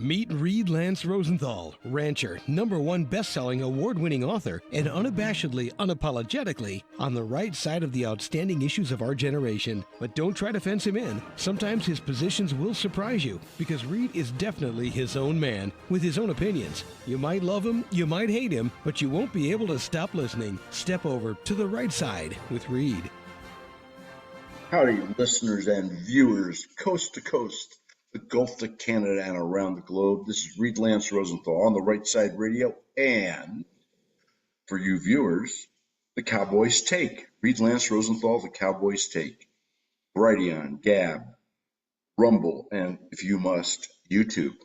Meet Reed Lance Rosenthal, rancher, #1 best-selling award-winning author, and unabashedly, unapologetically on the right side of the outstanding issues of our generation. But don't try to fence him in. Sometimes his positions will surprise you, because Reed is definitely his own man, with his own opinions. You might love him, you might hate him, but you won't be able to stop listening. Step over to the right side with Reed. Howdy, listeners and viewers, coast to coast, the Gulf to Canada, and around the globe. This is Reed Lance Rosenthal on the Right Side Radio, and for you viewers, the Cowboys Take. Reed Lance Rosenthal, the Cowboys Take. Brighteon, Gab, Rumble, and if you must, YouTube.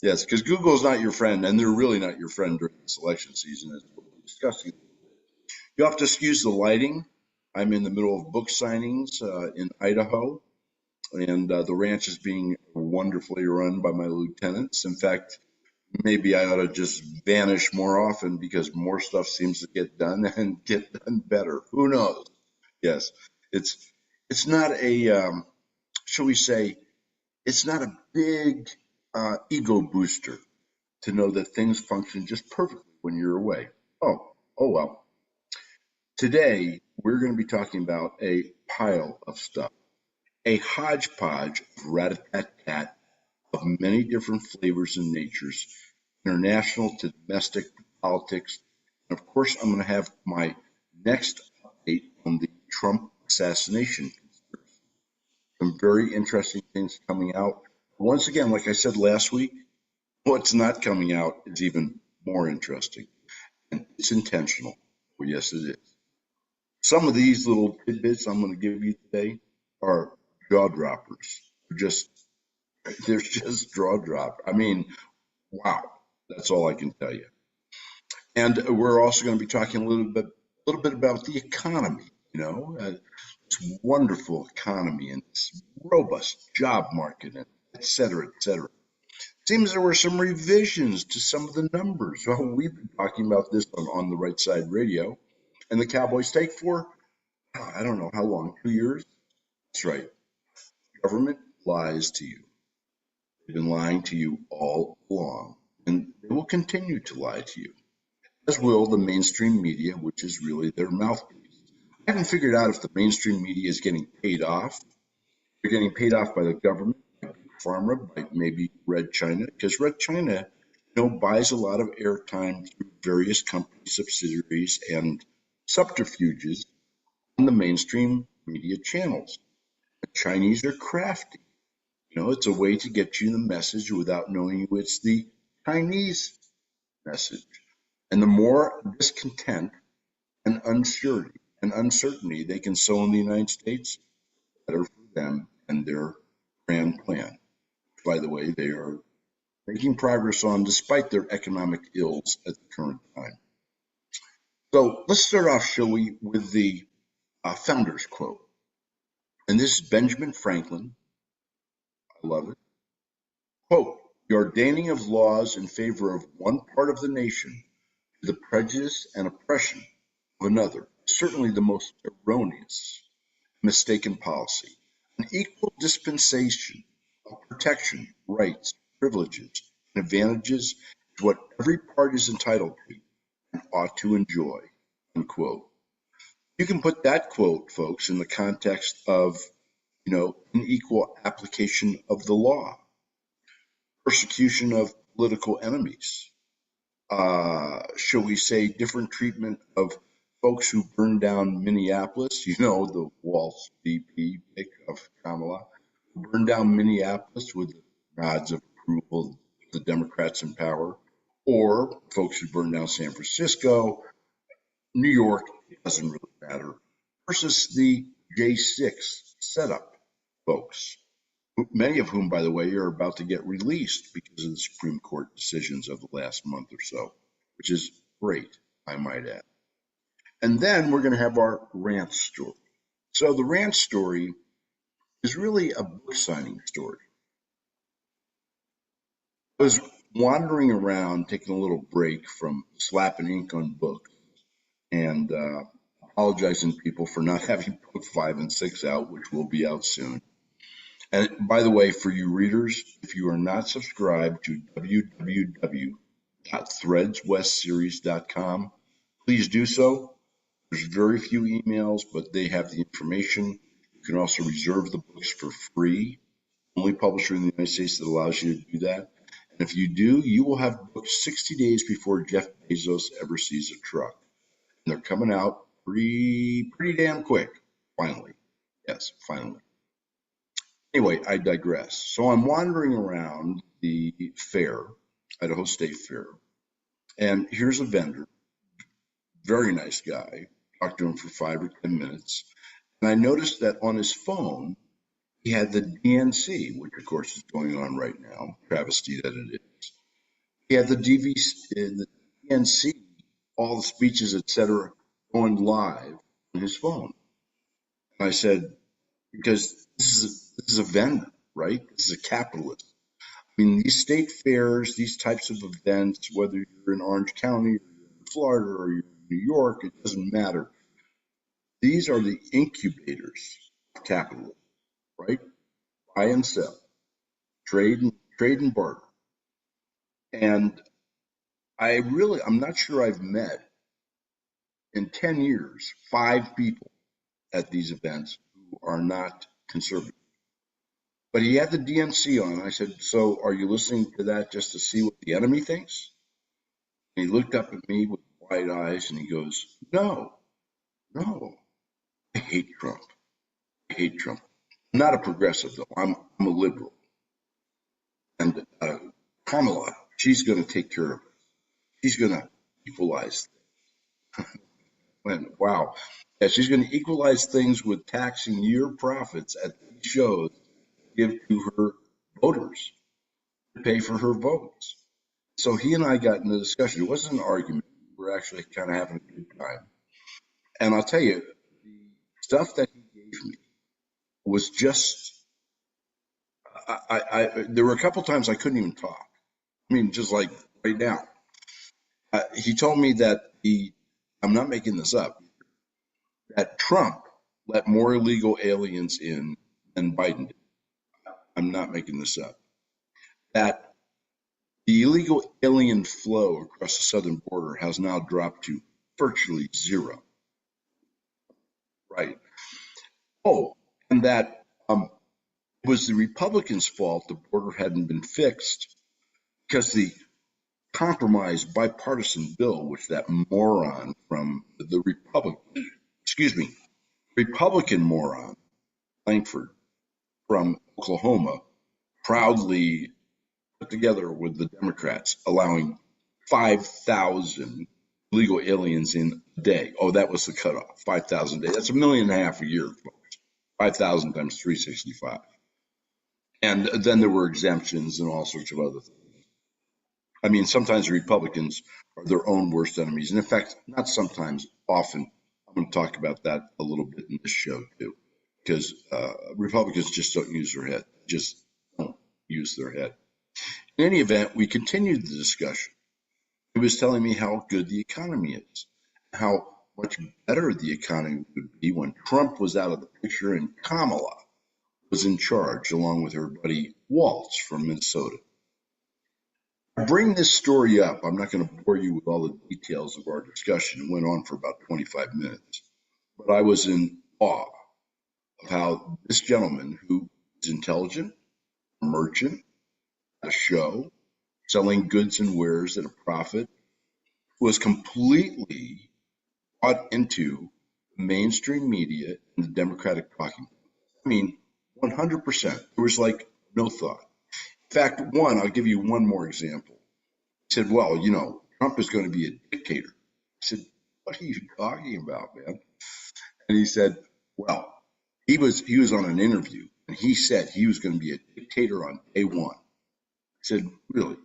Yes, because Google's not your friend, and they're really not your friend during this election season, as we'll be discussing. You'll have to excuse the lighting. I'm in the middle of book signings in Idaho, and the ranch is being wonderfully run by my lieutenants. In fact, maybe I ought to just vanish more often because more stuff seems to get done and get done better. Who knows? Yes, it's not a, shall we say, it's not a big ego booster to know that things function just perfectly when you're away. Oh well. Today, we're going to be talking about a pile of stuff, a hodgepodge of rat-a-tat-tat of many different flavors and natures, international to domestic politics. And of course, I'm going to have my next update on the Trump assassination. Some very interesting things coming out. Once again, like I said last week, what's not coming out is even more interesting. And it's intentional. Well, yes, it is. Some of these little tidbits I'm going to give you today are jaw droppers. They're just jaw drop. I mean, wow. That's all I can tell you. And we're also going to be talking a little bit about the economy. This wonderful economy and this robust job market, and et cetera, et cetera. Seems there were some revisions to some of the numbers. Well, we've been talking about this on the Right Side Radio. And the Cowboys Take for, I don't know how long, 2 years? That's right. Government lies to you. They've been lying to you all along, and they will continue to lie to you, as will the mainstream media, which is really their mouthpiece. I haven't figured out if the mainstream media is getting paid off. They're getting paid off by the government, by Big Pharma, by maybe Red China, because Red China, buys a lot of airtime through various company subsidiaries and subterfuges on the mainstream media channels. The Chinese are crafty. It's a way to get you the message without knowing it's the Chinese message. And the more discontent and uncertainty they can sow in the United States, the better for them and their grand plan. By the way, they are making progress on despite their economic ills at the current time. So let's start off, shall we, with the founder's quote. And this is Benjamin Franklin. I love it. Quote, "The ordaining of laws in favor of one part of the nation to the prejudice and oppression of another is certainly the most erroneous, mistaken policy. An equal dispensation of protection, rights, privileges, and advantages is what every part is entitled to and ought to enjoy." Unquote. You can put that quote, folks, in the context of, an equal application of the law, persecution of political enemies, shall we say, different treatment of folks who burned down Minneapolis, the Waltz VP pick of Kamala, who burned down Minneapolis with the nods of approval of the Democrats in power, or folks who burned down San Francisco, New York, it doesn't really matter, versus the J6 setup folks, many of whom, by the way, are about to get released because of the Supreme Court decisions of the last month or so, which is great, I might add. And then we're going to have our rant story. So the rant story is really a book signing story. I was wandering around, taking a little break from slapping ink on books, and apologizing to people for not having book 5 and 6 out, which will be out soon. And by the way, for you readers, if you are not subscribed to www.threadswestseries.com, please do so. There's very few emails, but they have the information. You can also reserve the books for free. Only publisher in the United States that allows you to do that. And if you do, you will have books 60 days before Jeff Bezos ever sees a truck. And they're coming out pretty damn quick. Finally. Yes, finally. Anyway, I digress. So I'm wandering around the fair, Idaho State Fair, and here's a vendor, very nice guy. Talked to him for 5 or 10 minutes, and I noticed that on his phone he had the DNC, which of course is going on right now, travesty that it is. He had the the DNC, all the speeches, etc., going live on his phone. And I said, because this is a vendor, right? This is a capitalist. I mean, these state fairs, these types of events, whether you're in Orange County or you're in Florida or you're in New York, it doesn't matter. These are the incubators of capitalism, right? Buy and sell, trade and barter. And I'm not sure I've met in 10 years 5 people at these events who are not conservative. But he had the DNC on. I said, so are you listening to that just to see what the enemy thinks? And he looked up at me with wide eyes and he goes, no, I hate Trump. I hate Trump. I'm not a progressive, though. I'm a liberal. And Kamala, she's going to take care of it. She's going to equalize things. Wow. Yeah, she's going to equalize things with taxing your profits at these shows to give to her voters to pay for her votes. So he and I got in a discussion. It wasn't an argument. We're actually kind of having a good time. And I'll tell you, the stuff that he gave me was just, there were a couple times I couldn't even talk. I mean, just like right now. He told me that I'm not making this up, that Trump let more illegal aliens in than Biden did. I'm not making this up. That the illegal alien flow across the southern border has now dropped to virtually zero. Right. Oh, and that it was the Republicans' fault the border hadn't been fixed because the compromise bipartisan bill, which that moron from the Republican moron, Langford from Oklahoma, proudly put together with the Democrats, allowing 5,000 illegal aliens in a day. Oh, that was the cutoff, 5,000 a day. That's 1.5 million a year, folks. 5,000 times 365. And then there were exemptions and all sorts of other things. I mean, sometimes Republicans are their own worst enemies. And in fact, not sometimes, often. I'm going to talk about that a little bit in this show too, because Republicans just don't use their head. Just don't use their head. In any event, we continued the discussion. He was telling me how good the economy is, how much better the economy would be when Trump was out of the picture and Kamala was in charge, along with her buddy Waltz from Minnesota. I bring this story up. I'm not going to bore you with all the details of our discussion. It went on for about 25 minutes. But I was in awe of how this gentleman, who is intelligent, a merchant, a show, selling goods and wares at a profit, was completely brought into mainstream media and the Democratic talking. I mean, 100%. There was like no thought. In fact, I'll give you one more example. He said, well, Trump is going to be a dictator. I said, what are you talking about, man? And he said, well, he was on an interview and he said he was going to be a dictator on day one. I said, really?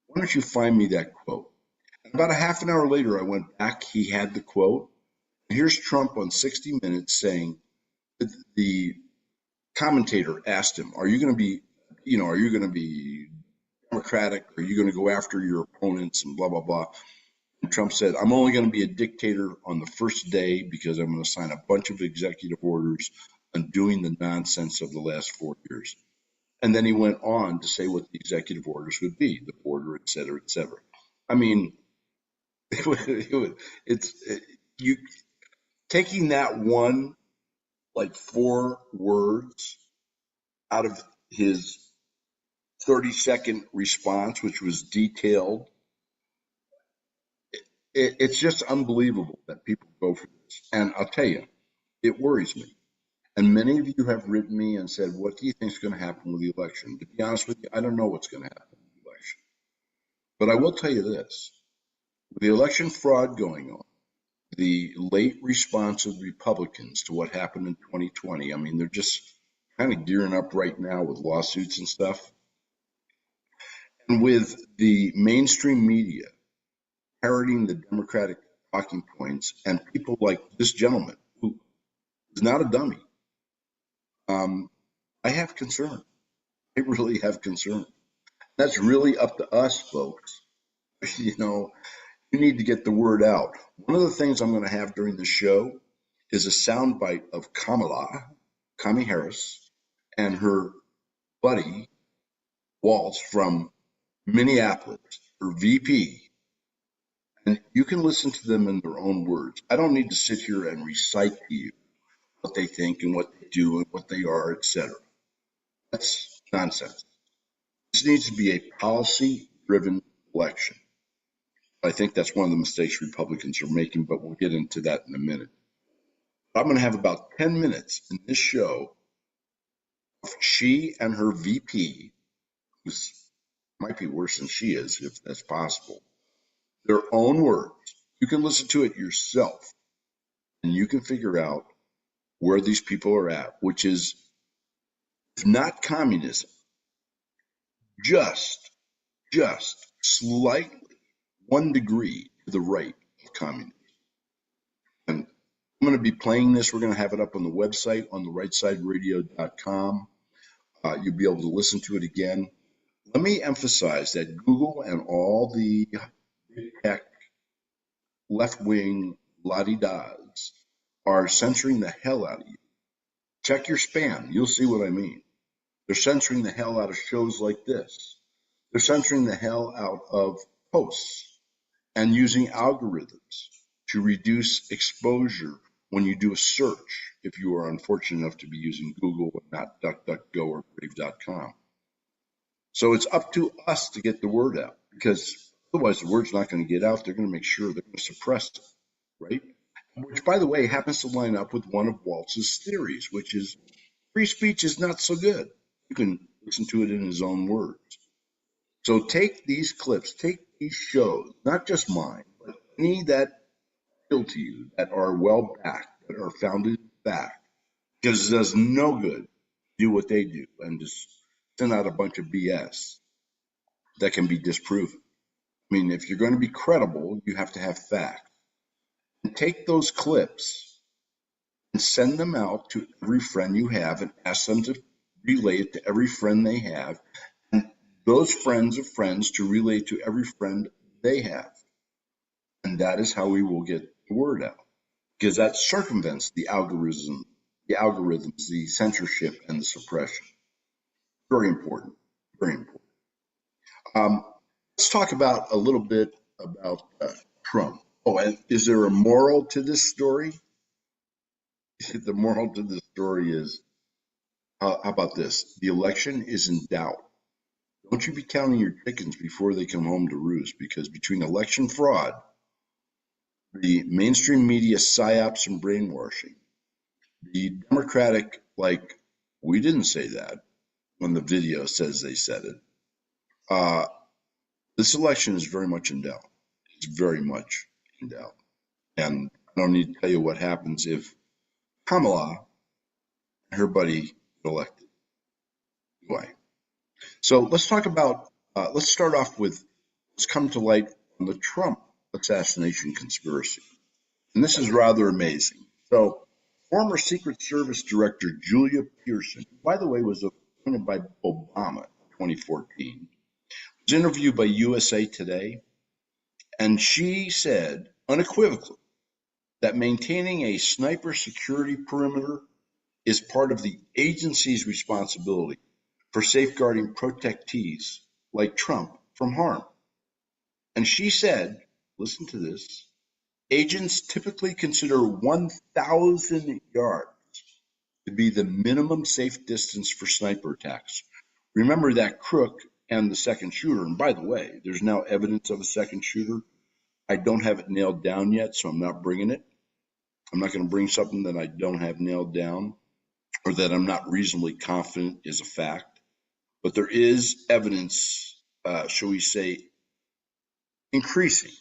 Why don't you find me that quote? And about a half an hour later, I went back. He had the quote. And here's Trump on 60 Minutes saying, the commentator asked him, are you going to be Democratic? Are you going to go after your opponents and blah, blah, blah? And Trump said, I'm only going to be a dictator on the first day because I'm going to sign a bunch of executive orders undoing the nonsense of the last 4 years. And then he went on to say what the executive orders would be, the border, et cetera, et cetera. I mean, you taking that one, like 4 words out of his 30-second response, which was detailed. It's just unbelievable that people go for this. And I'll tell you, it worries me. And many of you have written me and said, what do you think is going to happen with the election? To be honest with you, I don't know what's going to happen with the election. But I will tell you this. With the election fraud going on, the late response of Republicans to what happened in 2020, I mean, they're just kind of gearing up right now with lawsuits and stuff. And with the mainstream media parroting the Democratic talking points and people like this gentleman, who is not a dummy, I have concern. I really have concern. That's really up to us, folks. You know, you need to get the word out. One of the things I'm going to have during the show is a soundbite of Kamala Harris, and her buddy, Waltz from Minneapolis, her VP. And you can listen to them in their own words. I don't need to sit here and recite to you what they think and what they do and what they are, etc. That's nonsense. This needs to be a policy-driven election. I think that's one of the mistakes Republicans are making, but we'll get into that in a minute. I'm going to have about 10 minutes in this show of she and her VP, who might be worse than she is, if that's possible, their own words. You can listen to it yourself, and you can figure out where these people are at, which is not communism, just slightly 1 degree to the right of communism. And I'm going to be playing this. We're going to have it up on the website, on the rightsideradio.com. You'll be able to listen to it again. Let me emphasize that Google and all the big tech left-wing la-di-das are censoring the hell out of you. Check your spam. You'll see what I mean. They're censoring the hell out of shows like this. They're censoring the hell out of posts and using algorithms to reduce exposure when you do a search, if you are unfortunate enough to be using Google and not DuckDuckGo or Brave.com. So it's up to us to get the word out, because otherwise the word's not going to get out. They're going to make sure they're going to suppress it, right? Which, by the way, happens to line up with one of Waltz's theories, which is free speech is not so good. You can listen to it in his own words. So take these clips, take these shows, not just mine, but any that appeal to you, that are well backed, that are founded in fact, because it does no good to do what they do and just send out a bunch of BS that can be disproven. I mean, if you're going to be credible, you have to have facts. And take those clips and send them out to every friend you have and ask them to relay it to every friend they have, and those friends of friends to relay to every friend they have. And that is how we will get the word out, because that circumvents the algorithms, the censorship, and the suppression. Very important, very important. Let's talk about a little bit about Trump. Oh, and is there a moral to this story? The moral to this story is, how about this? The election is in doubt. Don't you be counting your chickens before they come home to roost, because between election fraud, the mainstream media psyops and brainwashing, the Democratic, like, we didn't say that when the video says they said it, this election is very much in doubt. It's very much in doubt. And I don't need to tell you what happens if Kamala and her buddy get elected. Anyway, so let's talk about, let's start off with what's come to light on the Trump assassination conspiracy. And this is rather amazing. So, former Secret Service Director Julia Pearson, who, by the way, was appointed by Obama in 2014, was interviewed by USA Today, and she said unequivocally that maintaining a sniper security perimeter is part of the agency's responsibility. for safeguarding protectees like Trump from harm. And she said, listen to this, agents typically consider 1,000 yards to be the minimum safe distance for sniper attacks. Remember that crook and the second shooter. And by the way, there's now evidence of a second shooter. I don't have it nailed down yet, so I'm not bringing it. I'm not going to bring something that I don't have nailed down or that I'm not reasonably confident is a fact. But there is evidence, shall we say, increasing.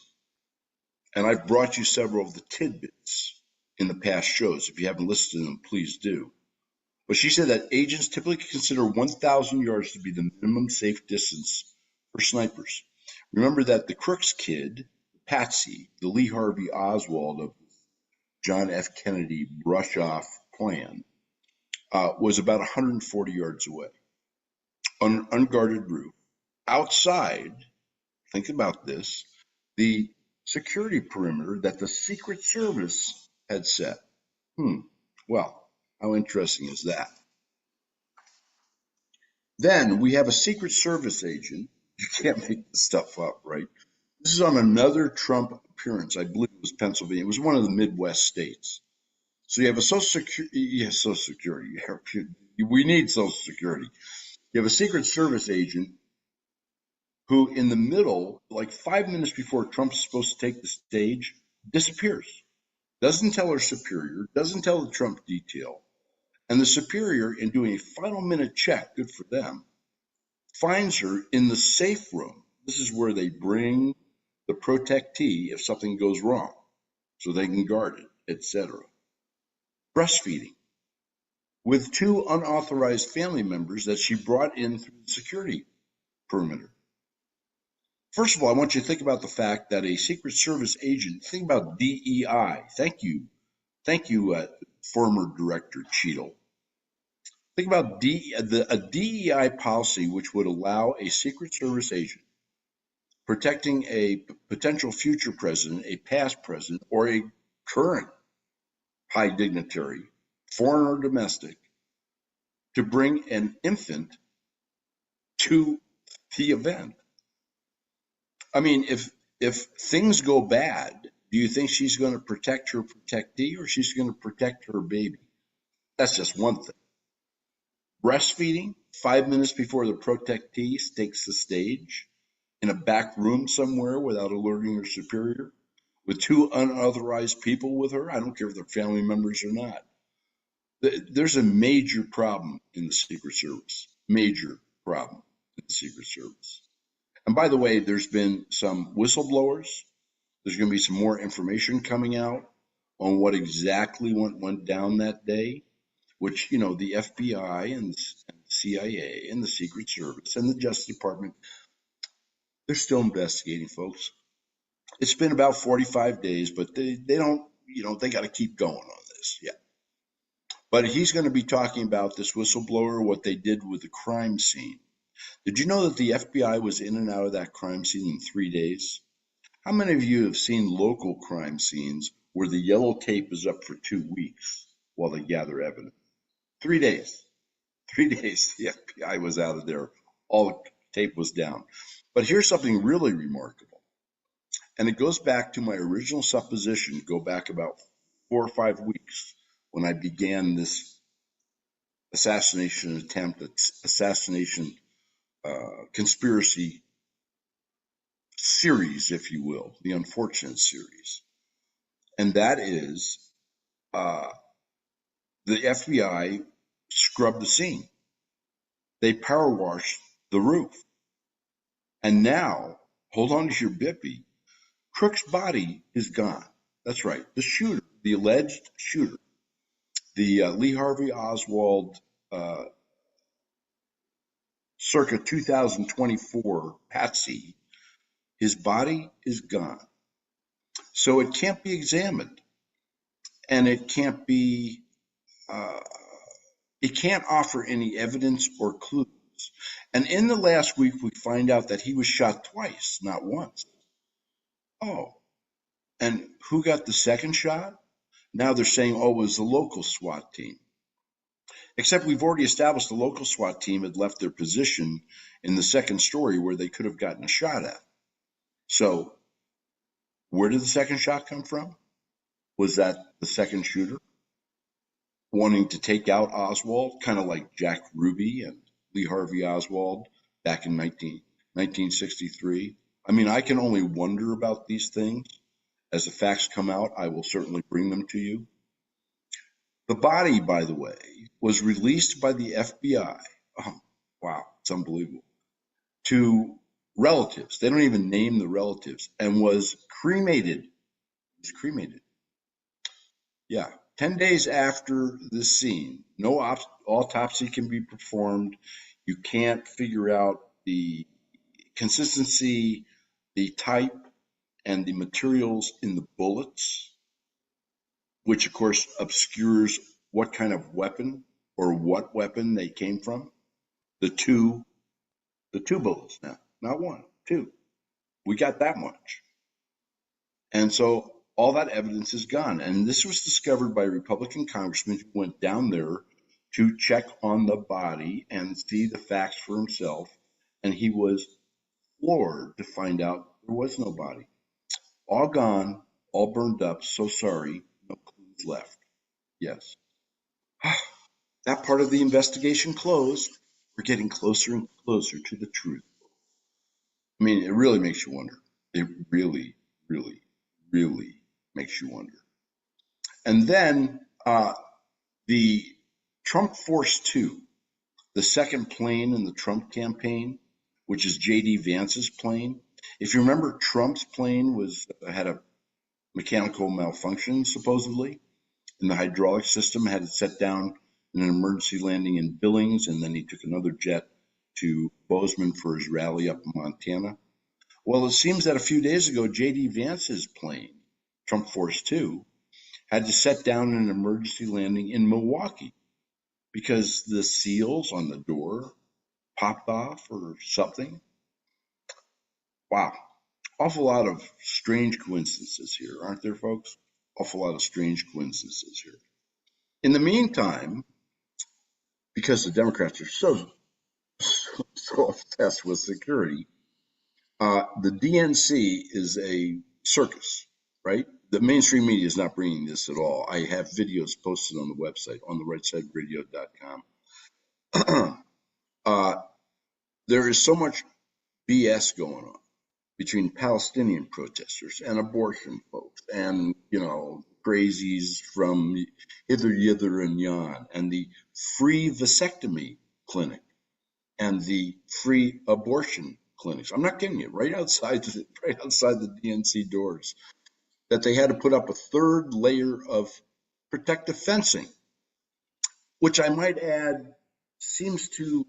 And I've brought you several of the tidbits in the past shows. If you haven't listened to them, please do. But she said that agents typically consider 1,000 yards to be the minimum safe distance for snipers. Remember that the Crooks kid, Patsy, the Lee Harvey Oswald of John F. Kennedy brush-off plan, was about 140 yards away on an unguarded roof. Outside, think about this, the security perimeter that the Secret Service had set. Well, how interesting is that? Then we have a Secret Service agent. You can't make this stuff up, right? This is on another Trump appearance. I believe it was Pennsylvania. It was one of the Midwest states. So you have a Social Security. Yes, Social Security. We need Social Security. You have a Secret Service agent who, in the middle, like 5 minutes before Trump's supposed to take the stage, disappears. Doesn't tell her superior, doesn't tell the Trump detail. And the superior, in doing a final minute check, good for them, finds her in the safe room. This is where they bring the protectee if something goes wrong, so they can guard it, etc. Breastfeeding with 2 unauthorized family members that she brought in through the security perimeter. First of all, I want you to think about the fact that a Secret Service agent, think about DEI. Thank you, former Director Cheadle. Think about a DEI policy which would allow a Secret Service agent protecting a potential future president, a past president, or a current high dignitary, foreign or domestic, to bring an infant to the event. I mean, if things go bad, do you think she's going to protect her protectee or she's going to protect her baby? That's just one thing. Breastfeeding 5 minutes before the protectee takes the stage in a back room somewhere without alerting her superior with 2 unauthorized people with her. I don't care if they're family members or not. There's a major problem in the Secret Service. Major problem in the Secret Service. And by the way, there's been some whistleblowers. There's going to be some more information coming out on what exactly went down that day, which, the FBI and the CIA and the Secret Service and the Justice Department, they're still investigating, folks. It's been about 45 days, but they don't, they got to keep going on this. Yeah. But he's going to be talking about this whistleblower, what they did with the crime scene. Did you know that the FBI was in and out of that crime scene in 3 days? How many of you have seen local crime scenes where the yellow tape is up for 2 weeks while they gather evidence? 3 days. 3 days the FBI was out of there. All the tape was down. But here's something really remarkable. And it goes back to my original supposition, go back about 4 or 5 weeks when I began this assassination conspiracy series, if you will, the unfortunate series. And that is the FBI scrubbed the scene. They power washed the roof. And now, hold on to your bippy, Crook's body is gone. That's right. The shooter, the alleged shooter, the Lee Harvey Oswald circa 2024 Patsy, his body is gone. So it can't be examined. And it can't offer any evidence or clues. And in the last week, we find out that he was shot twice, not once. Oh, and who got the second shot? Now they're saying, it was the local SWAT team. Except we've already established the local SWAT team had left their position in the second story where they could have gotten a shot at. So where did the second shot come from? Was that the second shooter wanting to take out Oswald, kind of like Jack Ruby and Lee Harvey Oswald back in 1963? I mean, I can only wonder about these things. As the facts come out, I will certainly bring them to you. The body, by the way, was released by the FBI. Oh, wow, it's unbelievable. To relatives. They don't even name the relatives, and was cremated. It was cremated. Yeah. 10 days after this scene, no autopsy can be performed. You can't figure out the consistency, the type, and the materials in the bullets, which of course obscures what kind of weapon or what weapon they came from. The two bullets now, not one, two. We got that much. And so all that evidence is gone. And this was discovered by a Republican congressman who went down there to check on the body and see the facts for himself. And he was floored to find out there was no body. All gone, all burned up, so sorry, no clues left. Yes. That part of the investigation closed. We're getting closer and closer to the truth. I mean, it really makes you wonder. It really, really, really makes you wonder. And then the Trump Force 2, the second plane in the Trump campaign, which is J.D. Vance's plane. If you remember, Trump's plane had a mechanical malfunction, supposedly, in the hydraulic system, had it set down in an emergency landing in Billings, and then he took another jet to Bozeman for his rally up in Montana. Well, it seems that a few days ago, J.D. Vance's plane, Trump Force 2, had to set down an emergency landing in Milwaukee because the seals on the door popped off or something. Wow. Awful lot of strange coincidences here, aren't there, folks? Awful lot of strange coincidences here. In the meantime, because the Democrats are so obsessed with security, the DNC is a circus, right? The mainstream media is not bringing this at all. I have videos posted on the website, on the rightsideradio.com. There is so much BS going on between Palestinian protesters and abortion folks and, crazies from hither, yither, and yon, and the free vasectomy clinic and the free abortion clinics. I'm not kidding you, right outside the DNC doors, that they had to put up a third layer of protective fencing, which I might add seems to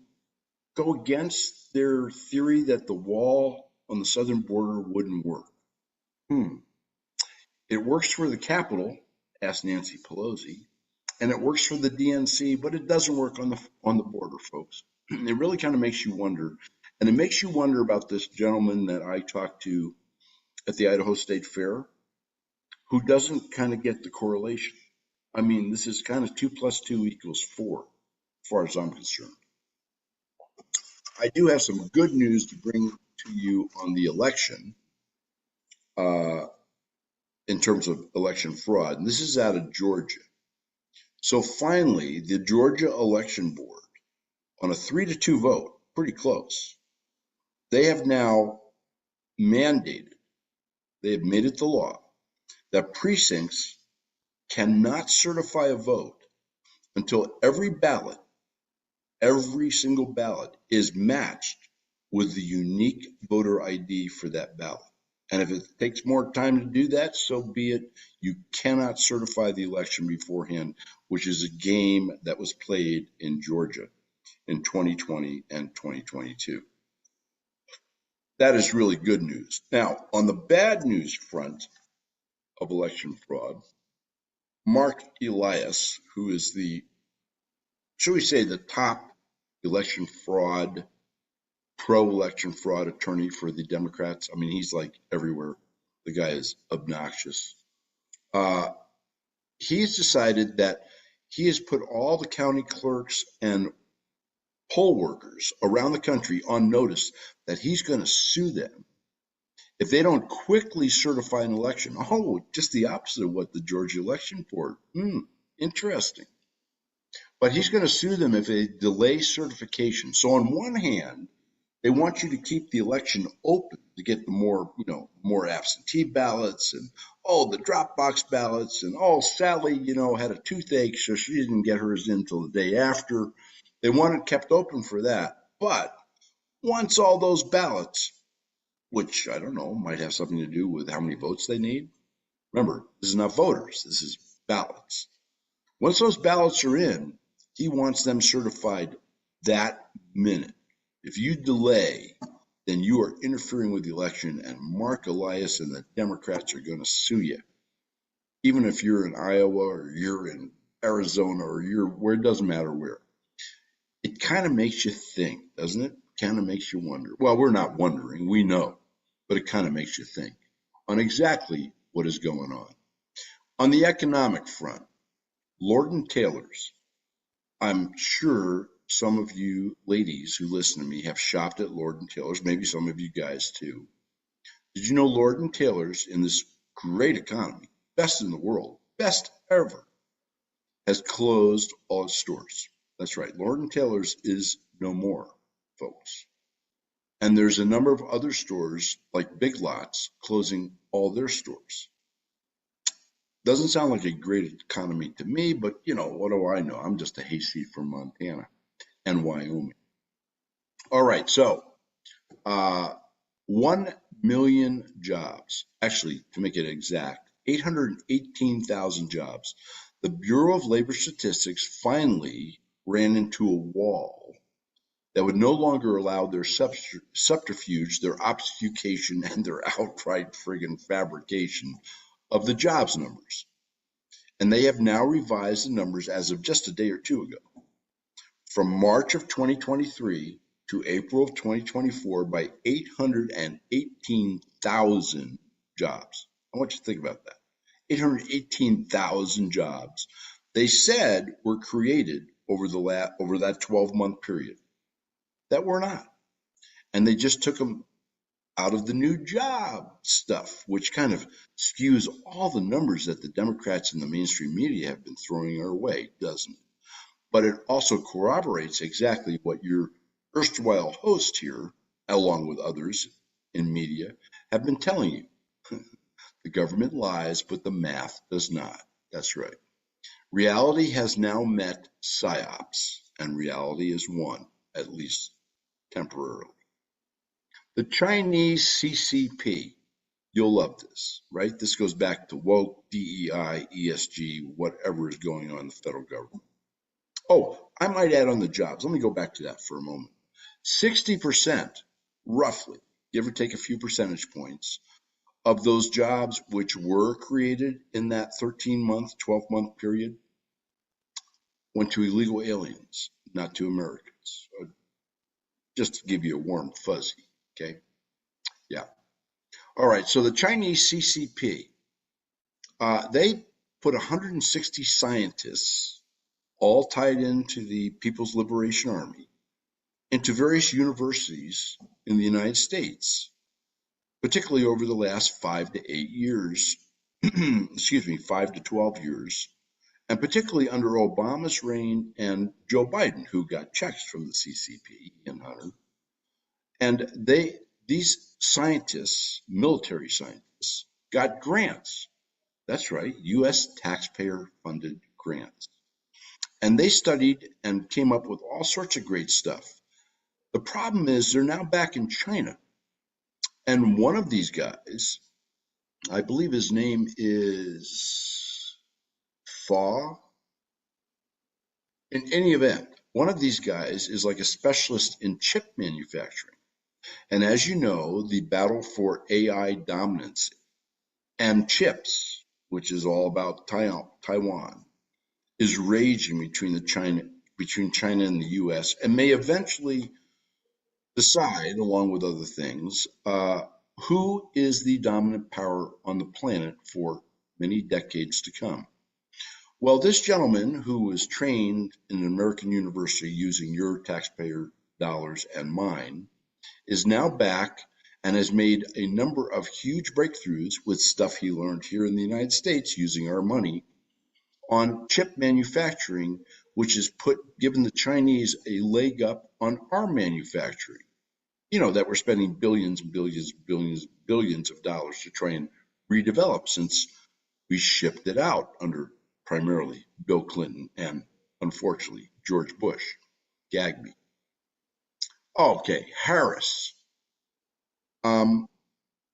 go against their theory that the wall on the southern border wouldn't work. It works for the Capitol, asked Nancy Pelosi, and it works for the DNC, but it doesn't work on the border, folks. It really kind of makes you wonder, and it makes you wonder about this gentleman that I talked to at the Idaho State Fair, who doesn't kind of get the correlation. I mean, this is kind of 2 + 2 = 4, as far as I'm concerned. I do have some good news to bring to you on the election. In terms of election fraud, and this is out of Georgia. So finally, the Georgia Election Board, on a 3-2 vote, pretty close, they have now mandated, they have made it the law, that precincts cannot certify a vote until every single ballot is matched with the unique voter ID for that ballot. And if it takes more time to do that, so be it. You cannot certify the election beforehand, which is a game that was played in Georgia in 2020 and 2022. That is really good news. Now, on the bad news front of election fraud, Mark Elias, who is the, shall we say, the top election fraud, pro-election fraud attorney for the Democrats. I mean, he's like everywhere. The guy is obnoxious. He's decided that he has put all the county clerks and poll workers around the country on notice that he's going to sue them if they don't quickly certify an election. Oh, just the opposite of what the Georgia election for. Interesting. But he's going to sue them if they delay certification. So on one hand, they want you to keep the election open to get the more absentee ballots and the drop box ballots and Sally, had a toothache, so she didn't get hers in until the day after. They want it kept open for that. But once all those ballots, which I don't know, might have something to do with how many votes they need. Remember, this is not voters, this is ballots. Once those ballots are in, he wants them certified that minute. If you delay, then you are interfering with the election, and Mark Elias and the Democrats are going to sue you. Even if you're in Iowa or you're in Arizona or you're where, it doesn't matter where. It kind of makes you think, doesn't it? Kind of makes you wonder. Well, we're not wondering, we know, but it kind of makes you think on exactly what is going on. On the economic front, Lord & Taylor's, I'm sure some of you ladies who listen to me have shopped at Lord & Taylor's, maybe some of you guys too. Did you know Lord & Taylor's, in this great economy, best in the world, best ever, has closed all its stores? That's right, Lord & Taylor's is no more, folks. And there's a number of other stores, like Big Lots, closing all their stores. Doesn't sound like a great economy to me, but what do I know? I'm just a hayseed from Montana and Wyoming. All right, so 1 million jobs, actually, to make it exact, 818,000 jobs. The Bureau of Labor Statistics finally ran into a wall that would no longer allow their subterfuge, their obfuscation, and their outright friggin' fabrication of the jobs numbers. And they have now revised the numbers as of just a day or two ago, from March of 2023 to April of 2024 by 818,000 jobs. I want you to think about that. 818,000 jobs they said were created over that 12-month period that were not. And they just took them out of the new job stuff, which kind of skews all the numbers that the Democrats and the mainstream media have been throwing our way, doesn't it? But it also corroborates exactly what your erstwhile host here, along with others in media, have been telling you. The government lies, but the math does not. That's right. Reality has now met psyops, and reality is won, at least temporarily. The Chinese CCP, you'll love this, right? This goes back to woke, DEI, ESG, whatever is going on in the federal government. Oh, I might add on the jobs. Let me go back to that for a moment. 60%, roughly, give or take a few percentage points, of those jobs which were created in that 13-month, 12-month period went to illegal aliens, not to Americans. Just to give you a warm fuzzy, okay? Yeah. All right, so the Chinese CCP, they put 160 scientists, all tied into the People's Liberation Army, into various universities in the United States, particularly over the last 5 to 8 years, 5 to 12 years, and particularly under Obama's reign and Joe Biden, who got checks from the CCP and Hunter. And these scientists, military scientists, got grants. That's right, U.S. taxpayer-funded grants. And they studied and came up with all sorts of great stuff. The problem is they're now back in China. And one of these guys, I believe his name is Fa. In any event, one of these guys is like a specialist in chip manufacturing. And as you know, the battle for AI dominance and chips, which is all about Taiwan, is raging between China and the U.S. and may eventually decide, along with other things, who is the dominant power on the planet for many decades to come. Well, this gentleman who was trained in an American university using your taxpayer dollars and mine is now back and has made a number of huge breakthroughs with stuff he learned here in the United States using our money on chip manufacturing, which has given the Chinese a leg up on our manufacturing. You know, that we're spending billions and billions, billions of dollars to try and redevelop since we shipped it out under primarily Bill Clinton and unfortunately George Bush. Gag me. Okay, Harris. Um,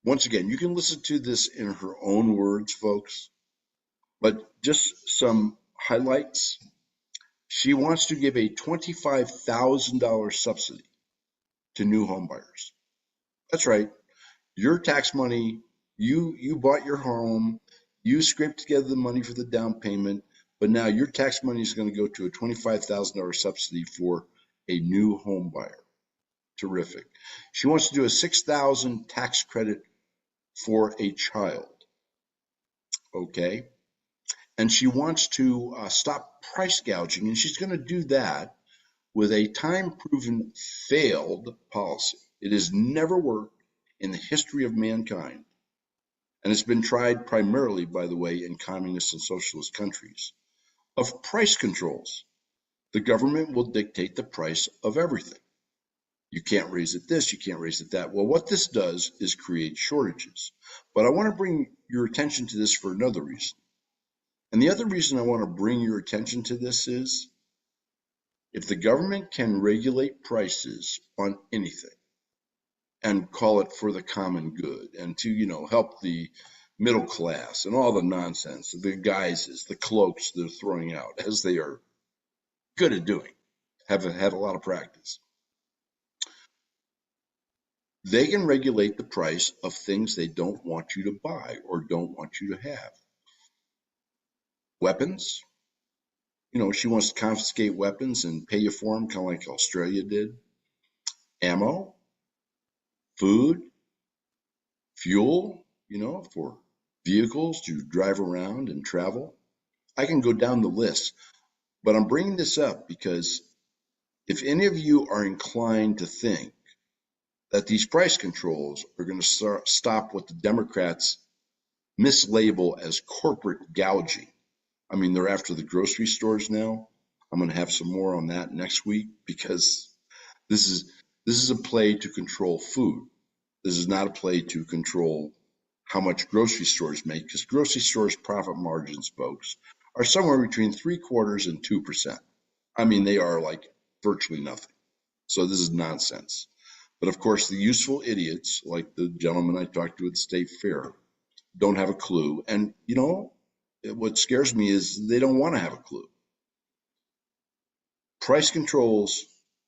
Once again, you can listen to this in her own words, folks, but just some highlights. She wants to give a $25,000 subsidy to new home buyers. That's right. Your tax money, you bought your home, you scraped together the money for the down payment, but now your tax money is going to go to a $25,000 subsidy for a new home buyer. Terrific. She wants to do a $6,000 tax credit for a child. Okay. And she wants to stop price gouging, and she's going to do that with a time-proven failed policy. It has never worked in the history of mankind, and it's been tried primarily, by the way, in communist and socialist countries, of price controls. The government will dictate the price of everything. You can't raise it this, you can't raise it that. Well, what this does is create shortages. But I want to bring your attention to this for another reason. And the other reason I want to bring your attention to this is if the government can regulate prices on anything and call it for the common good and to, help the middle class and all the nonsense, the guises, the cloaks they're throwing out, as they are good at doing, have had a lot of practice. They can regulate the price of things they don't want you to buy or don't want you to have. Weapons, she wants to confiscate weapons and pay you for them, kind of like Australia did. Ammo, food, fuel, for vehicles to drive around and travel. I can go down the list, but I'm bringing this up because if any of you are inclined to think that these price controls are going to stop what the Democrats mislabel as corporate gouging. I mean, they're after the grocery stores now. I'm going to have some more on that next week because this is a play to control food. This is not a play to control how much grocery stores make, because grocery stores' profit margins, folks, are somewhere between 3/4 and 2%. I mean, they are like virtually nothing. So this is nonsense. But of course, the useful idiots, like the gentleman I talked to at the State Fair, don't have a clue. And, what scares me is they don't want to have a clue. Price controls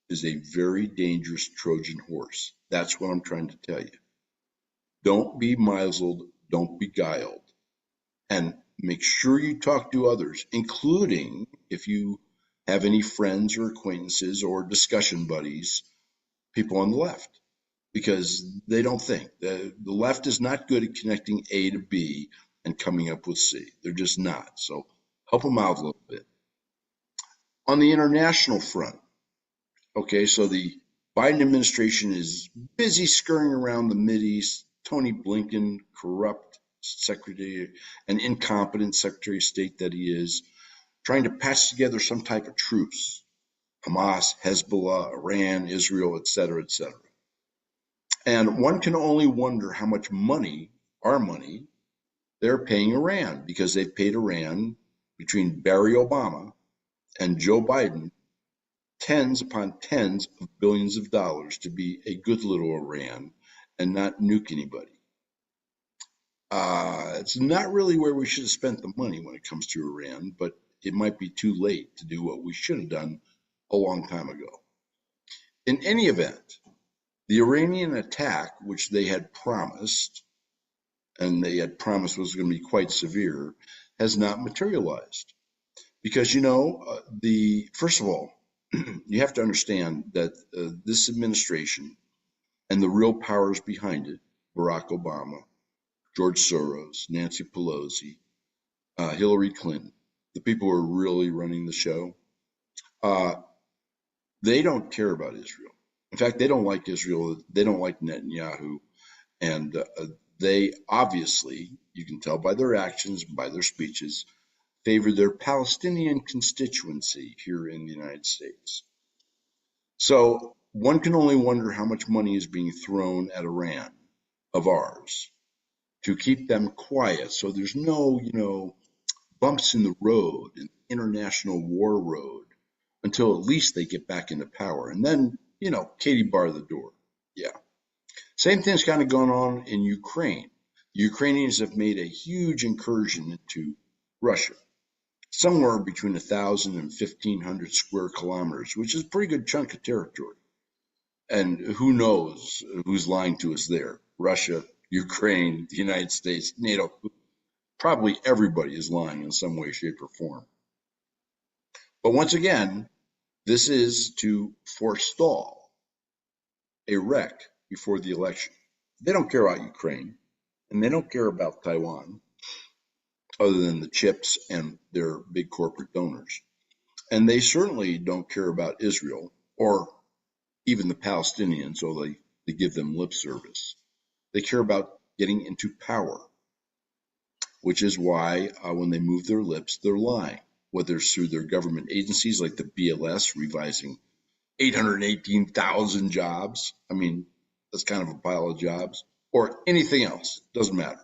is a very dangerous Trojan horse. That's what I'm trying to tell you. Don't be misled, don't be guiled, and make sure you talk to others, including if you have any friends or acquaintances or discussion buddies, people on the left, because they don't think. The left is not good at connecting A to B and coming up with C. They're just not. So help them out a little bit. On the international front, okay, so the Biden administration is busy scurrying around the Mideast. Tony Blinken, corrupt secretary, an incompetent Secretary of State that he is, trying to patch together some type of truce. Hamas, Hezbollah, Iran, Israel, et cetera, et cetera. And one can only wonder how much money, our money, they're paying Iran, because they've paid Iran, between Barry Obama and Joe Biden, tens upon tens of billions of dollars to be a good little Iran and not nuke anybody. It's not really where we should have spent the money when it comes to Iran, but it might be too late to do what we should have done a long time ago. In any event, the Iranian attack, which they had promised, and they had promised was going to be quite severe, has not materialized. Because, first of all, you have to understand that this administration and the real powers behind it, Barack Obama, George Soros, Nancy Pelosi, Hillary Clinton, the people who are really running the show, they don't care about Israel. In fact, they don't like Israel. They don't like Netanyahu. And they obviously, you can tell by their actions, by their speeches, favor their Palestinian constituency here in the United States. So one can only wonder how much money is being thrown at Iran of ours to keep them quiet. So there's no, bumps in the road, an international war road, until at least they get back into power. And then, Katie bar the door. Yeah. Same thing's kind of going on in Ukraine. The Ukrainians have made a huge incursion into Russia, somewhere between 1,000 and 1,500 square kilometers, which is a pretty good chunk of territory. And who knows who's lying to us there? Russia, Ukraine, the United States, NATO. Probably everybody is lying in some way, shape, or form. But once again, this is to forestall a wreck before the election. They don't care about Ukraine, and they don't care about Taiwan, other than the chips and their big corporate donors. And they certainly don't care about Israel or even the Palestinians, although they give them lip service. They care about getting into power, which is why when they move their lips, they're lying, whether it's through their government agencies like the BLS revising 818,000 jobs. I mean, that's kind of a pile of jobs, or anything else. Doesn't matter.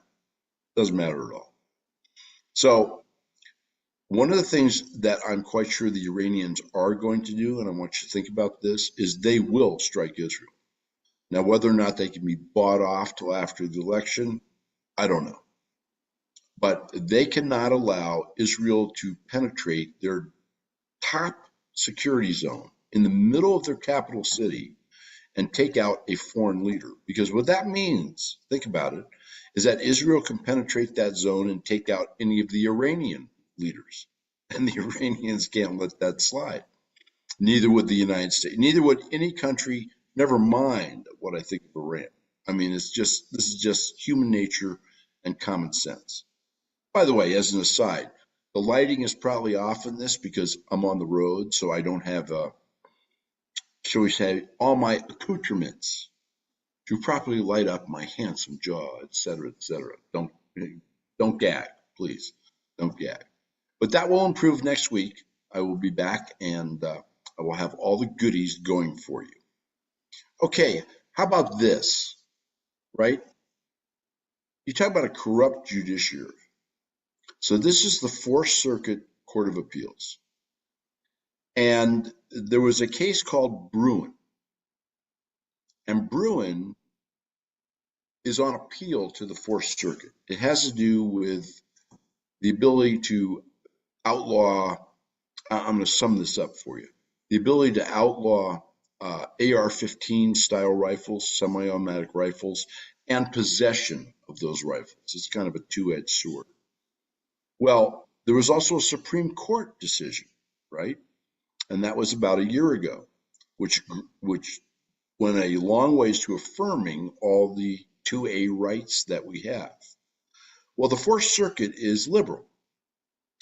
Doesn't matter at all. So one of the things that I'm quite sure the Iranians are going to do, and I want you to think about this, is they will strike Israel. Now, whether or not they can be bought off till after the election, I don't know. But they cannot allow Israel to penetrate their top security zone in the middle of their capital city and take out a foreign leader. Because what that means, think about it, is that Israel can penetrate that zone and take out any of the Iranian leaders. And the Iranians can't let that slide. Neither would the United States, neither would any country, never mind what I think of Iran. I mean, this is just human nature and common sense. By the way, as an aside, the lighting is probably off in this because I'm on the road, so I don't have, shall we say, all my accoutrements to properly light up my handsome jaw, etc., etc. Don't gag, please. Don't gag. But that will improve next week. I will be back, and I will have all the goodies going for you. Okay, how about this, right? You talk about a corrupt judiciary. So this is the Fourth Circuit Court of Appeals. And there was a case called Bruin. And Bruin is on appeal to the Fourth Circuit. It has to do with the ability to outlaw, I'm going to sum this up for you, the ability to outlaw AR-15 style rifles, semi-automatic rifles, and possession of those rifles. It's kind of a two-edged sword. Well, there was also a Supreme Court decision, right? And that was about a year ago, which went a long ways to affirming all the 2A rights that we have. Well, the Fourth Circuit is liberal.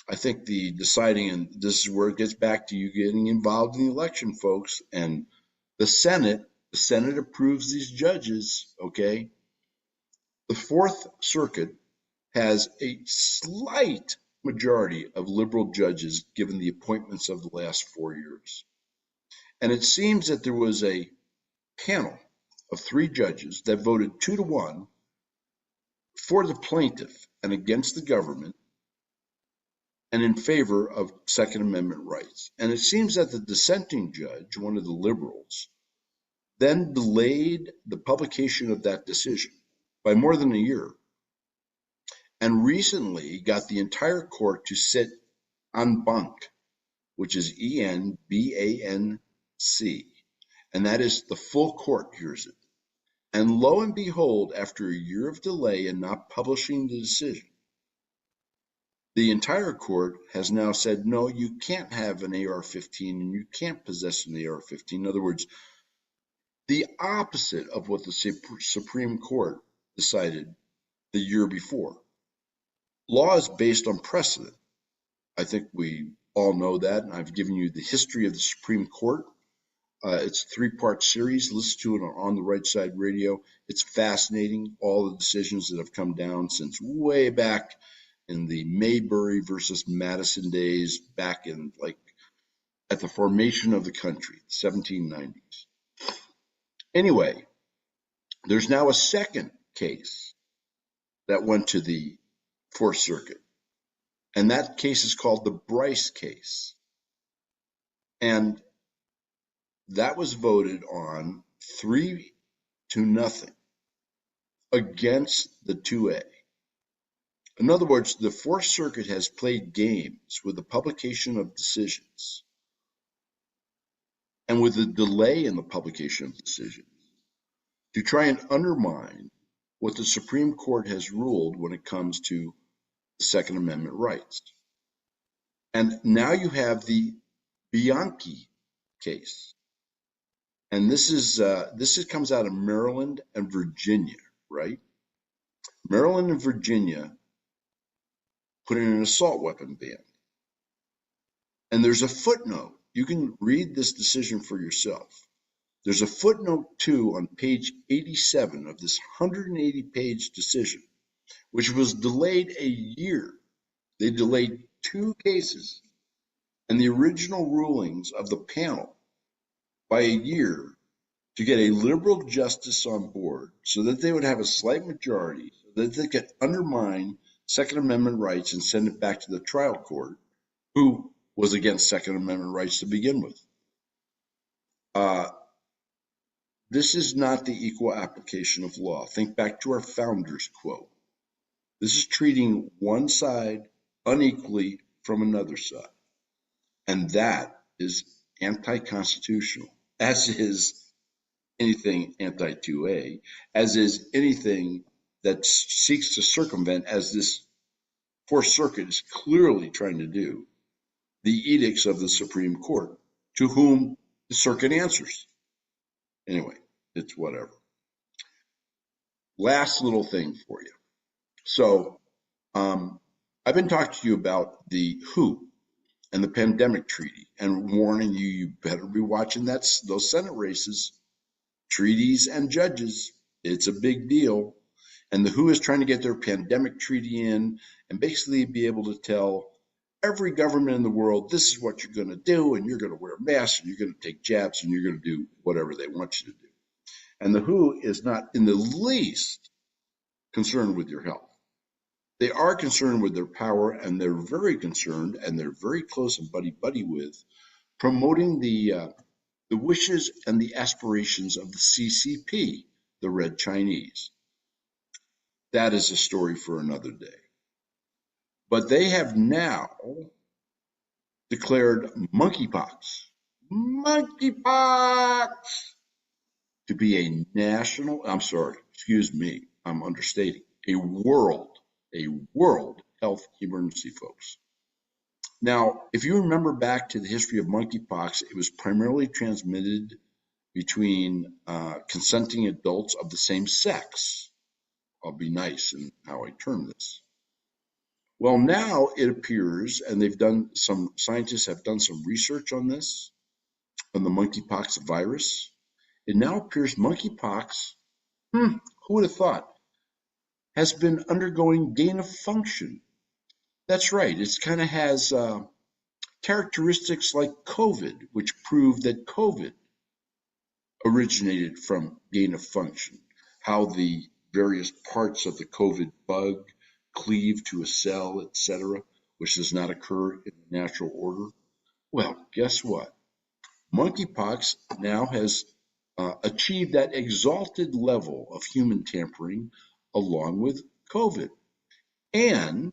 I think the deciding, and this is where it gets back to you getting involved in the election, folks, and the Senate approves these judges, okay? The Fourth Circuit has a slight majority of liberal judges given the appointments of the last 4 years. And it seems that there was a panel of 3 judges that voted 2-1 for the plaintiff and against the government and in favor of Second Amendment rights. And it seems that the dissenting judge, one of the liberals, then delayed the publication of that decision by more than a year, and recently got the entire court to sit en banc, which is ENBANC, and that is the full court hears it. And lo and behold, after a year of delay in not publishing the decision, the entire court has now said, no, you can't have an AR-15 and you can't possess an AR-15. In other words, the opposite of what the Supreme Court decided the year before. Law is based on precedent. I think we all know that, and I've given you the history of the Supreme Court. It's a three-part series. Listen to it on the Right Side Radio. It's fascinating, all the decisions that have come down since way back in the Maybury versus Madison days, back in at the formation of the country, 1790s. Anyway, there's now a second case that went to the Fourth Circuit, and that case is called the Bryce case. And that was voted on 3-0 against the 2A. In other words, the Fourth Circuit has played games with the publication of decisions and with the delay in the publication of decisions to try and undermine what the Supreme Court has ruled when it comes to the Second Amendment rights. And now you have the Bianchi case. And this comes out of Maryland and Virginia, right? Maryland and Virginia put in an assault weapon ban. And there's a footnote. You can read this decision for yourself. There's a footnote 2 on page 87 of this 180-page decision, which was delayed a year. They delayed 2 cases and the original rulings of the panel by a year to get a liberal justice on board so that they would have a slight majority, so that they could undermine Second Amendment rights and send it back to the trial court, who was against Second Amendment rights to begin with. This is not the equal application of law. Think back to our founders' quote. This is treating one side unequally from another side. And that is anti-constitutional, as is anything anti-2A, as is anything that seeks to circumvent, as this Fourth Circuit is clearly trying to do, the edicts of the Supreme Court, to whom the circuit answers. Anyway, it's whatever. Last little thing for you. So I've been talking to you about the WHO and the pandemic treaty and warning you, you better be watching those Senate races, treaties and judges. It's a big deal. And the WHO is trying to get their pandemic treaty in and basically be able to tell every government in the world, this is what you're going to do, and you're going to wear masks, and you're going to take jabs, and you're going to do whatever they want you to do. And the WHO is not in the least concerned with your health. They are concerned with their power, and they're very concerned, and they're very close and buddy-buddy with promoting the wishes and the aspirations of the CCP, the Red Chinese. That is a story for another day. But they have now declared monkeypox to be a national, I'm sorry, excuse me, I'm understating, a world health emergency, folks. Now, if you remember back to the history of monkeypox, it was primarily transmitted between consenting adults of the same sex. I'll be nice in how I term this. Well, now it appears, and scientists have done some research on this, on the monkeypox virus. It now appears monkeypox, who would have thought, has been undergoing gain of function. That's right, it kind of has characteristics like COVID, which prove that COVID originated from gain of function, how the various parts of the COVID bug cleave to a cell, etc., which does not occur in the natural order. Well, guess what? Monkeypox now has achieved that exalted level of human tampering along with COVID. And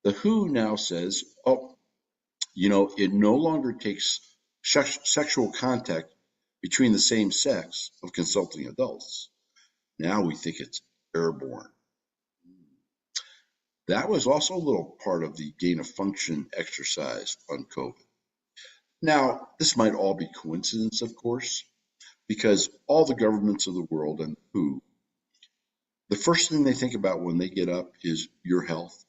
the WHO now says, it no longer takes sexual contact between the same sex of consulting adults. Now we think it's airborne. That was also a little part of the gain of function exercise on COVID. Now, this might all be coincidence, of course, because all the governments of the world and WHO, the first thing they think about when they get up is your health.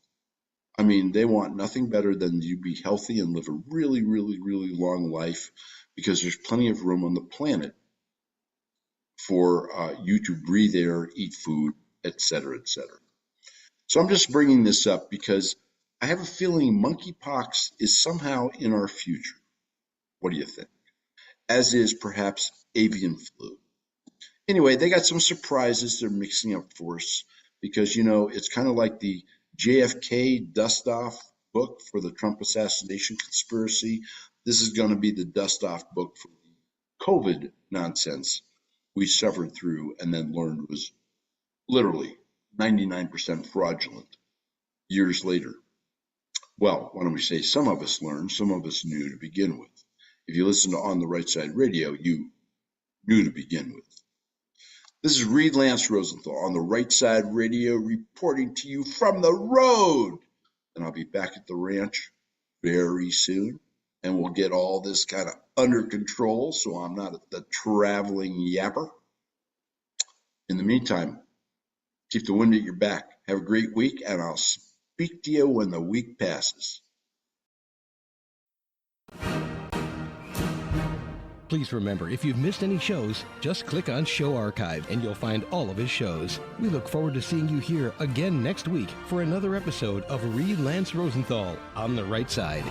I mean, they want nothing better than you be healthy and live a really, really, really long life because there's plenty of room on the planet for you to breathe air, eat food, etc., etc. So I'm just bringing this up because I have a feeling monkeypox is somehow in our future. What do you think? As is perhaps avian flu. Anyway, they got some surprises they're mixing up for us because, it's kind of like the JFK dust off book for the Trump assassination conspiracy. This is going to be the dust off book for the COVID nonsense we suffered through and then learned was literally 99% fraudulent years later. Well, why don't we say some of us learned, some of us knew to begin with. If you listen to On the Right Side Radio, you knew to begin with. This is Reed Lance Rosenthal on the Right Side Radio reporting to you from the road. And I'll be back at the ranch very soon. And we'll get all this kind of under control so I'm not the traveling yapper. In the meantime, keep the wind at your back. Have a great week, and I'll speak to you when the week passes. Please remember, if you've missed any shows, just click on Show Archive and you'll find all of his shows. We look forward to seeing you here again next week for another episode of Reed Lance Rosenthal on the Right Side.